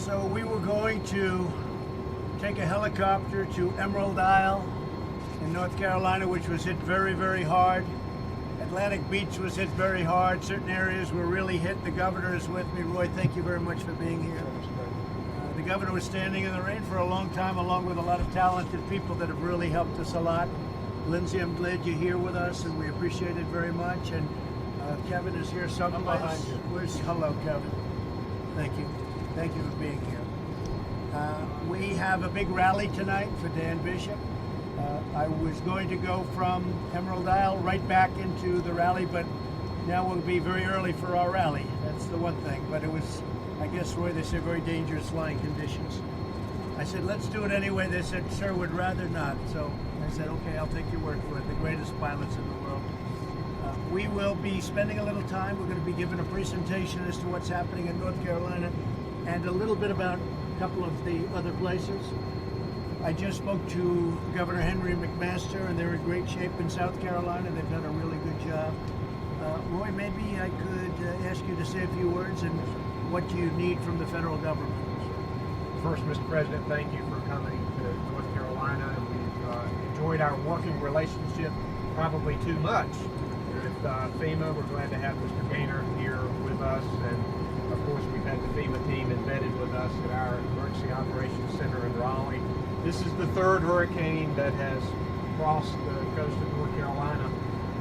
So we were going to take a helicopter to Emerald Isle in North Carolina, which was hit very, very hard. Atlantic Beach was hit very hard. Certain areas were really hit. The governor is with me. Roy, thank you very much for being here. The governor was standing in the rain for a long time, along with a lot of talented people that have really helped us a lot. Lindsay, I'm glad you're here with us, and we appreciate it very much. And Kevin is here someplace. Hello, Kevin. Thank you. Thank you for being here. We have a big rally tonight for Dan Bishop. I was going to go from Emerald Isle right back into the rally, but now we'll be very early for our rally. That's the one thing. But it was, I guess, Roy, they said very dangerous flying conditions. I said, let's do it anyway. They said, sir, would rather not. So I said, okay, I'll take your word for it. The greatest pilots in the world. We will be spending a little time. We're going to be giving a presentation as to what's happening in North Carolina and a little bit about a couple of the other places. I just spoke to Governor Henry McMaster, and they're in great shape in South Carolina. They've done a really good job. Roy, maybe I could ask you to say a few words and what do you need from the federal government? First, Mr. President, thank you for coming to North Carolina. We've enjoyed our working relationship probably too much with FEMA. We're glad to have Mr. Gaynor here with us, and of course we've had the FEMA team embedded with us at our Emergency Operations Center in Raleigh. This is the third hurricane that has crossed the coast of North Carolina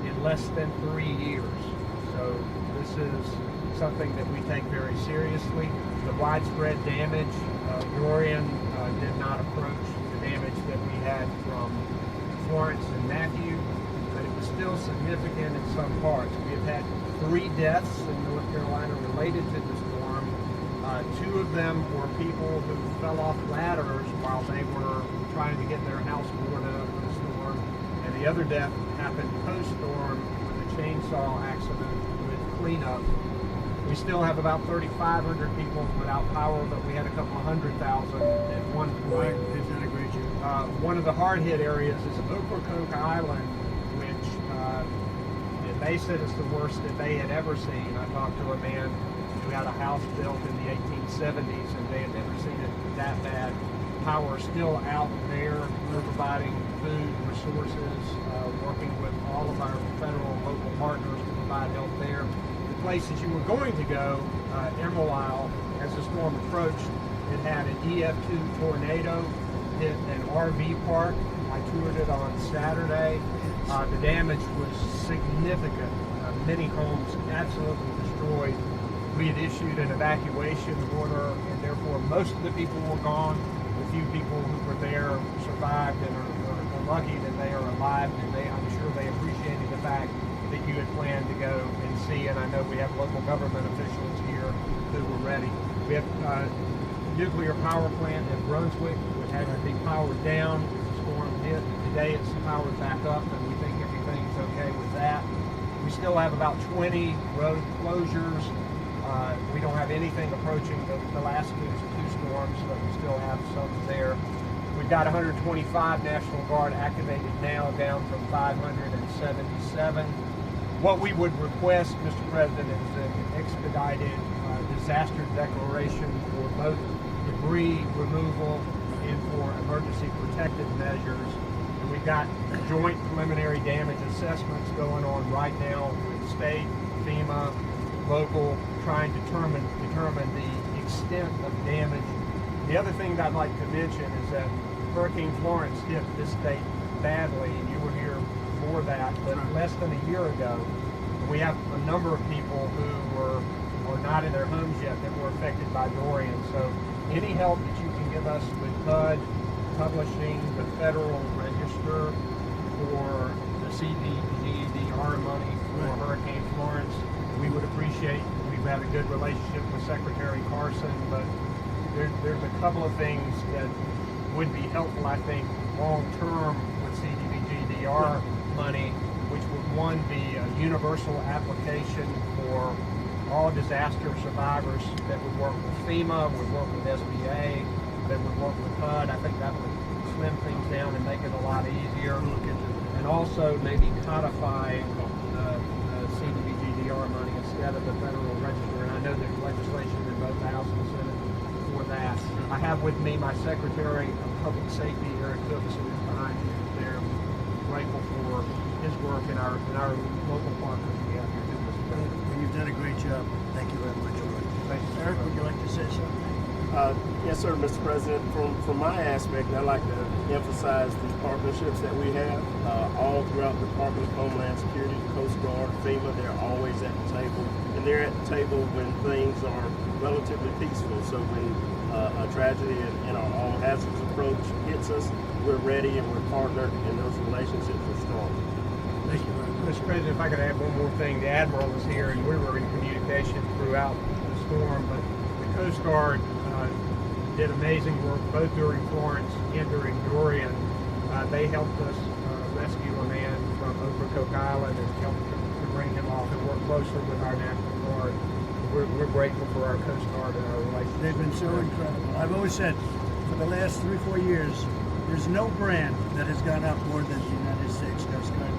in less than 3 years. So this is something that we take very seriously. The widespread damage, Dorian did not approach the damage that we had from Florence and Matthew, but it was still significant in some parts. We have had 3 deaths in North Carolina related to the storm. 2 of them were people who fell off ladders while they were trying to get their house boarded up for the storm, and the other death happened post-storm with a chainsaw accident with cleanup. We still have about 3,500 people without power, but we had a couple of 100,000 at one point. One of the hard-hit areas is Ocracoke Island, which they said is the worst that they had ever seen. I talked to a man who had a house built in the 1870s, and they had never seen it that bad. Power still out there. We're providing food, resources, working with all of our federal and local partners to provide help there. The places you were going to go, Emerald Isle, as the storm approached, it had an EF2 tornado hit an RV park. I toured it on Saturday. The damage was significant. Many homes absolutely destroyed. We had issued an evacuation order, and therefore most of the people were gone. The few people who were there survived and are lucky that they are alive, and I'm sure they appreciated the fact that you had planned to go and see, and I know we have local government officials here who were ready. We have a nuclear power plant in Brunswick, which had to be powered down. The storm hit. Today it's powered back up, and we think everything's okay with that. We still have about 20 road closures. We don't have anything approaching the last 2 storms, but we still have some there. We've got 125 National Guard activated now, down from 577. What we would request, Mr. President, is an expedited disaster declaration for both debris removal and for emergency protective measures. And we've got joint preliminary damage assessments going on right now with state, FEMA, local, trying to determine the extent of damage. The other thing that I'd like to mention is that Hurricane Florence hit this state badly, and you were here before that, but less than a year ago. And we have a number of people who are not in their homes yet that were affected by Dorian. So any help that you can give us with HUD, publishing the Federal Register for the CDBG-DR money for Hurricane Florence, we would appreciate. We've had a good relationship with Secretary Carson, but there's a couple of things that would be helpful, I think, long-term with CDBG-DR money, which would, one, be a universal application for all disaster survivors that would work with FEMA, would work with SBA, that would work with HUD. I think that would slim things down and make it a lot easier. And also maybe codify the CDBG-DR money instead of the Federal Register. And I know there's legislation in both the House and the Senate for that. have with me my Secretary of Public Safety, Eric Phillips, who is behind me there. I'm grateful for his work and our local partners we have here too, Mr. President. Well, you've done a great job. Thank you very much. Thank you, Eric, would you like to say something? Yes, sir, Mr. President. From my aspect, I'd like to emphasize the partnerships that we have all throughout the Department of Homeland Security, the Coast Guard, FEMA. They're always at the table, and they're at the table when things are relatively peaceful. So when a tragedy and our all hazards approach hits us, we're ready and we're partnered, and those relationships are strong. Thank you very much. Mr. President, if I could add one more thing, the Admiral was here and we were in communication throughout the storm, but the Coast Guard did amazing work both during Florence and during Dorian. They helped us rescue a man from Ocracoke Island and helped to bring him off and work closely with our National Guard. We're grateful for our Coast Guard and our relationship. They've been so incredible. I've always said, for the last 3 or 4 years, there's no brand that has gone up more than the United States Coast Guard.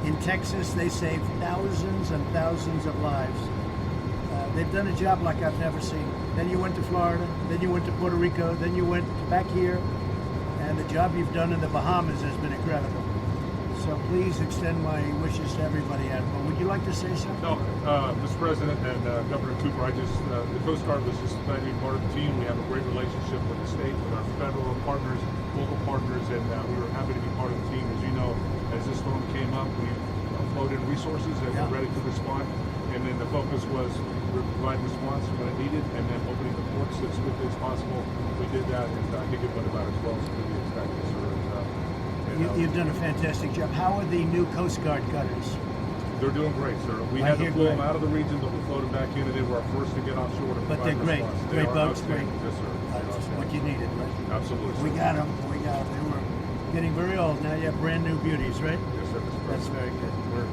In Texas, they saved thousands and thousands of lives. They've done a job like I've never seen. Then you went to Florida, then you went to Puerto Rico, then you went back here, and the job you've done in the Bahamas has been incredible. So please extend my wishes to everybody, Admiral. Would you like to say something? No, Mr. President and Governor Cooper, the Coast Guard was just glad to be part of the team. We have a great relationship with the state, with our federal partners, local partners, and we were happy to be part of the team. As you know, as this storm came up, we uploaded resources and we're ready to respond. And then the focus was provide response when it needed, and then opening the ports as quickly as possible. We did that, and I think it went about as well as could be expected, sir. You've done a fantastic job. How are the new Coast Guard cutters? They're doing great, sir. We I had to hear pull them great. out of the region, but we floated back in, and they were our first to get offshore to But provide they're great. response. Great They are boats, outstanding. great. Yes, sir. They are That's outstanding. what you needed, right? Absolutely. We sir. got them. We got them. They were getting very old. Now you have brand new beauties, right? Yes, sir, Mr. That's President. very good. We're